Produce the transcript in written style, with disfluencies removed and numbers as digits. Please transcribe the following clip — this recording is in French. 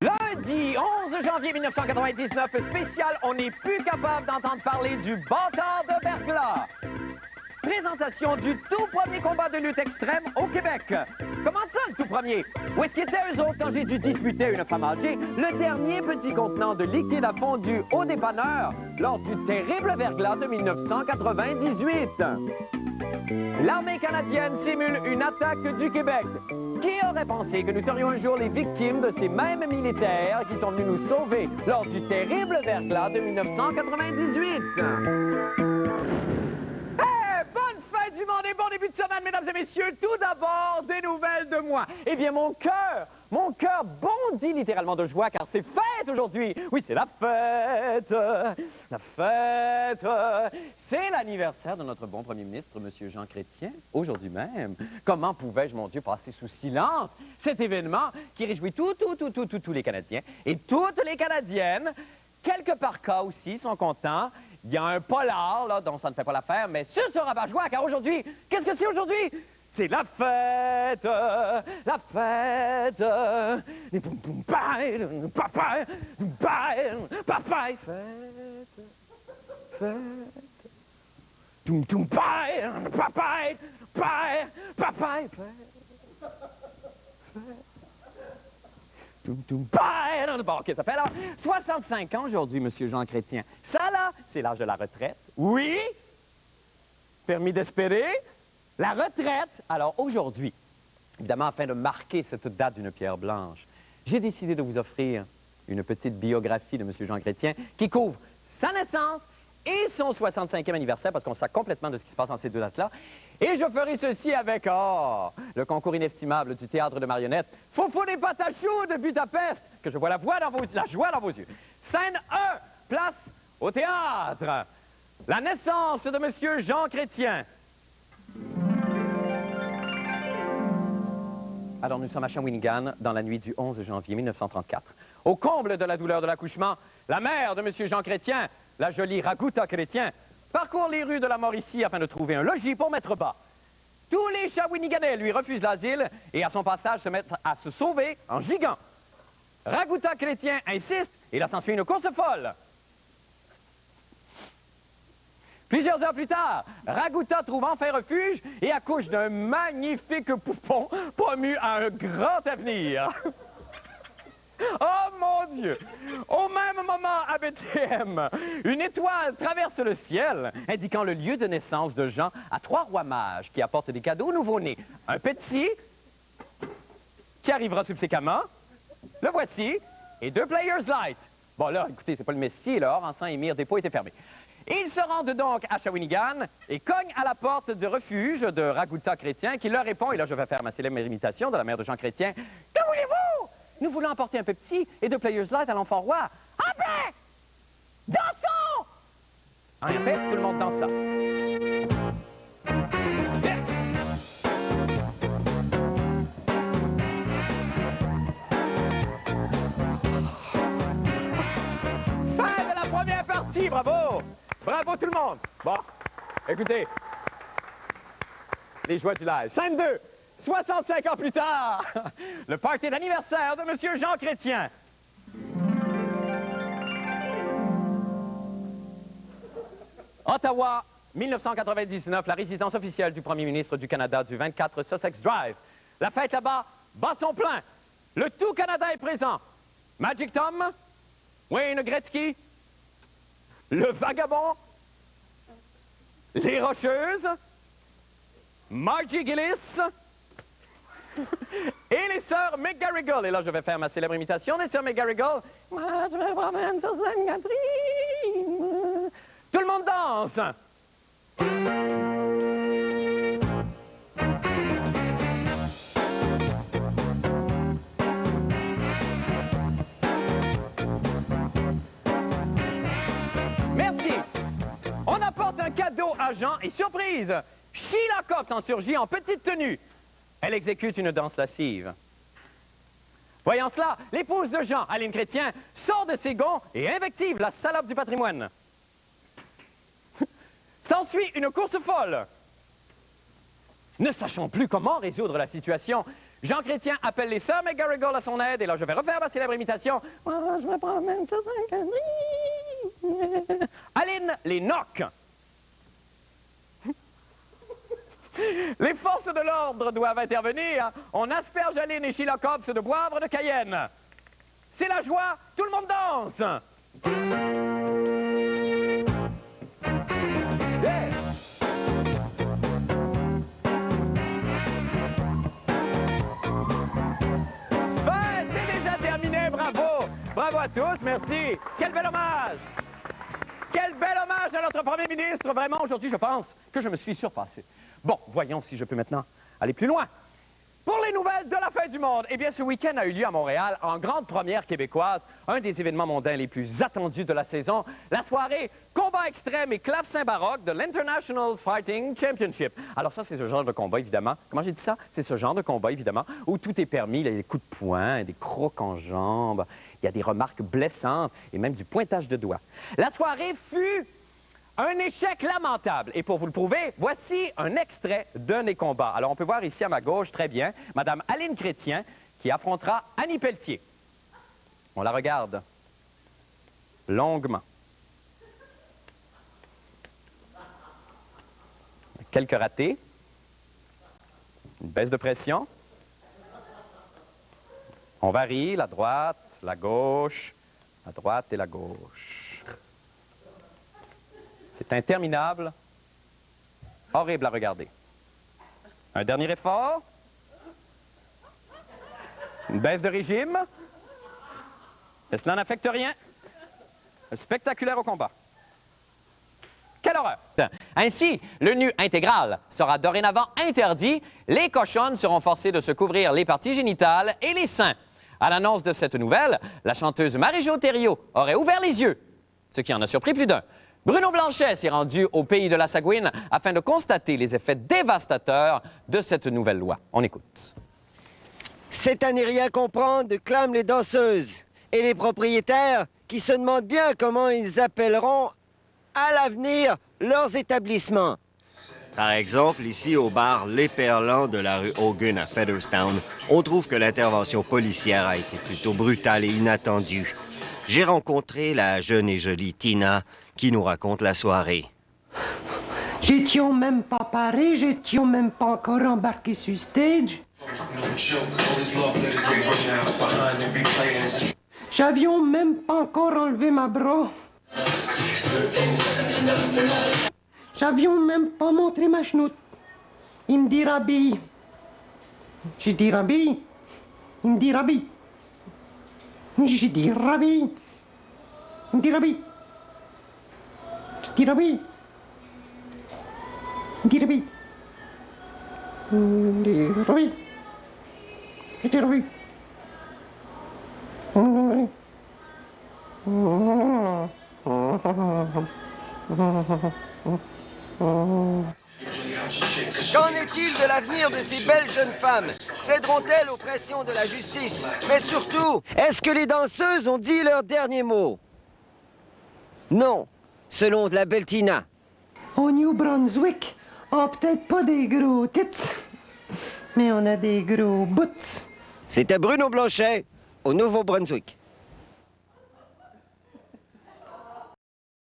Lundi 11 janvier 1999, spécial, on n'est plus capable d'entendre parler du bâtard de verglas. Présentation du tout premier combat de lutte extrême au Québec. Comment ça, le tout premier? Où est-ce qu'ils étaient, eux autres, quand j'ai dû disputer à une femme âgée le dernier petit contenant de liquide à fondu au dépanneur lors du terrible verglas de 1998? L'armée canadienne simule une attaque du Québec. Qui aurait pensé que nous serions un jour les victimes de ces mêmes militaires qui sont venus nous sauver lors du terrible verglas de 1998? Bonne fête du monde et bon début de semaine, mesdames et messieurs. Tout d'abord, des nouvelles de moi. Eh bien, mon cœur bondit littéralement de joie car c'est fête aujourd'hui. Oui, c'est la fête. La fête. C'est l'anniversaire de notre bon premier ministre, M. Jean Chrétien, aujourd'hui même. Comment pouvais-je, mon Dieu, passer sous silence cet événement qui réjouit tous les Canadiens et toutes les Canadiennes? Quelques par cas aussi sont contents. Il y a un polar, là, dont ça ne fait pas l'affaire, mais ce sera rabat-joie, car aujourd'hui, qu'est-ce que c'est aujourd'hui? C'est la fête! La fête! Les boum boum paille, papaye, paille, papaye, fête, fête. Toum toum paille, papaye, paille, papaye, fête, fête. Toum toum paille. Bon, OK, ça fait alors 65 ans aujourd'hui, Monsieur Jean Chrétien. Ça, là, c'est l'âge de la retraite. Oui? Permis d'espérer? La retraite. Alors, aujourd'hui, évidemment, afin de marquer cette date d'une pierre blanche, j'ai décidé de vous offrir une petite biographie de M. Jean Chrétien qui couvre sa naissance et son 65e anniversaire, parce qu'on sait complètement de ce qui se passe en ces deux dates-là. Et je ferai ceci avec, le concours inestimable du théâtre de marionnettes. Foufou des pâtes à choux de Budapest, que je vois la joie dans vos yeux. Scène 1, place au théâtre. La naissance de M. Jean Chrétien. Alors, nous sommes à Shawinigan, dans la nuit du 11 janvier 1934. Au comble de la douleur de l'accouchement, la mère de M. Jean Chrétien, la jolie Raguta Chrétien, parcourt les rues de la Mauricie afin de trouver un logis pour mettre bas. Tous les Shawiniganais lui refusent l'asile et à son passage se mettent à se sauver en gigant. Raguta Chrétien insiste et là s'ensuit une course folle. Plusieurs heures plus tard, Raguta trouve enfin refuge et accouche d'un magnifique poupon promu à un grand avenir. Oh mon Dieu! Au même moment, à Bethléem, une étoile traverse le ciel, indiquant le lieu de naissance de Jean à 3 rois mages qui apportent des cadeaux nouveau-nés. Un petit, qui arrivera subséquemment, le voici, et 2 Players Light. Bon là, écoutez, c'est pas le Messie, là, Encens et Mire Dépôt était fermé. Ils se rendent donc à Shawinigan et cognent à la porte de refuge de Raguta Chrétien qui leur répond, et là je vais faire ma célèbre imitation de la mère de Jean Chrétien. Que voulez-vous? Nous voulons emporter un petit et 2 Players Light à l'Enfant Roi. En paix! Dansons! En fait, tout le monde danse ça. Bien. Fin de la première partie, bravo! Bravo tout le monde! Bon, écoutez, les joies du live. Scène 2, 65 ans plus tard, le party d'anniversaire de M. Jean Chrétien. Ottawa, 1999, la résidence officielle du premier ministre du Canada du 24 Sussex Drive. La fête là-bas bat son plein. Le tout Canada est présent. Magic Tom, Wayne Gretzky, le Vagabond, les Rocheuses, Margie Gillis et les sœurs McGarrigle. Et là, je vais faire ma célèbre imitation des sœurs McGarrigle. Moi, je me promène sur Sainte-Catherine. Tout le monde danse. Merci. On apporte un cadeau à Jean et surprise, Sheila Cox en surgit en petite tenue. Elle exécute une danse lascive. Voyant cela, l'épouse de Jean, Aline Chrétien, sort de ses gonds et invective la salope du patrimoine. S'ensuit une course folle. Ne sachant plus comment résoudre la situation, Jean Chrétien appelle les sœurs McGarrigle à son aide. Et là, je vais refaire ma célèbre imitation. Moi, je me promène sur un... Aline, les knock. Les forces de l'ordre doivent intervenir. On asperge Aline et Sheila Cobbs de poivre de Cayenne. C'est la joie, tout le monde danse. Yeah. Ben, c'est déjà terminé, bravo. Bravo à tous, merci. Quel bel hommage. Quel bel hommage à notre Premier ministre. Vraiment, aujourd'hui, je pense que je me suis surpassé. Bon, voyons si je peux maintenant aller plus loin. Pour les nouvelles de la fin du monde, eh bien, ce week-end a eu lieu à Montréal, en grande première québécoise, un des événements mondains les plus attendus de la saison, la soirée combat extrême et clavecin baroque de l'International Fighting Championship. Alors ça, c'est ce genre de combat, évidemment. Comment j'ai dit ça? C'est ce genre de combat, évidemment, où tout est permis. Il y a des coups de poing, des crocs en jambes, il y a des remarques blessantes et même du pointage de doigts. La soirée fut un échec lamentable. Et pour vous le prouver, voici un extrait d'un des combats. Alors, on peut voir ici à ma gauche, très bien, Mme Aline Chrétien, qui affrontera Annie Pelletier. On la regarde longuement. Quelques ratés. Une baisse de pression. On varie, la droite, la gauche, la droite et la gauche. C'est interminable, horrible à regarder. Un dernier effort. Une baisse de régime. Et cela n'affecte rien. Spectaculaire au combat. Quelle horreur! Ainsi, le nu intégral sera dorénavant interdit. Les cochonnes seront forcées de se couvrir les parties génitales et les seins. À l'annonce de cette nouvelle, la chanteuse Marie-Jo Thériault aurait ouvert les yeux, ce qui en a surpris plus d'un. Bruno Blanchet s'est rendu au pays de la Sagouine afin de constater les effets dévastateurs de cette nouvelle loi. On écoute. C'est à n'y rien comprendre, clament les danseuses et les propriétaires qui se demandent bien comment ils appelleront à l'avenir leurs établissements. Par exemple, ici au bar Les Perlants de la rue Hogan à Featherstown, on trouve que l'intervention policière a été plutôt brutale et inattendue. J'ai rencontré la jeune et jolie Tina qui nous raconte la soirée. J'étions même pas paré, j'étions même pas encore embarqué sur stage. J'avions même pas encore enlevé ma bras. J'avions même pas montré ma chenoute. Il me dit Rabbi. J'ai dit Rabbi. Il me dit Rabbi. J'ai dit Rabbi. Il me dit Rabbi. J'ai dit Rabbi. Il me dit Rabbi. Il me dit Rabbi. J'ai dit Rabbi. Qu'en est-il de l'avenir de ces belles jeunes femmes? Céderont-elles aux pressions de la justice? Mais surtout, est-ce que les danseuses ont dit leur dernier mot? Non, selon la belle Tina. Au New Brunswick, on n'a peut-être pas des gros tits, mais on a des gros boots. C'était Bruno Blanchet, au Nouveau-Brunswick.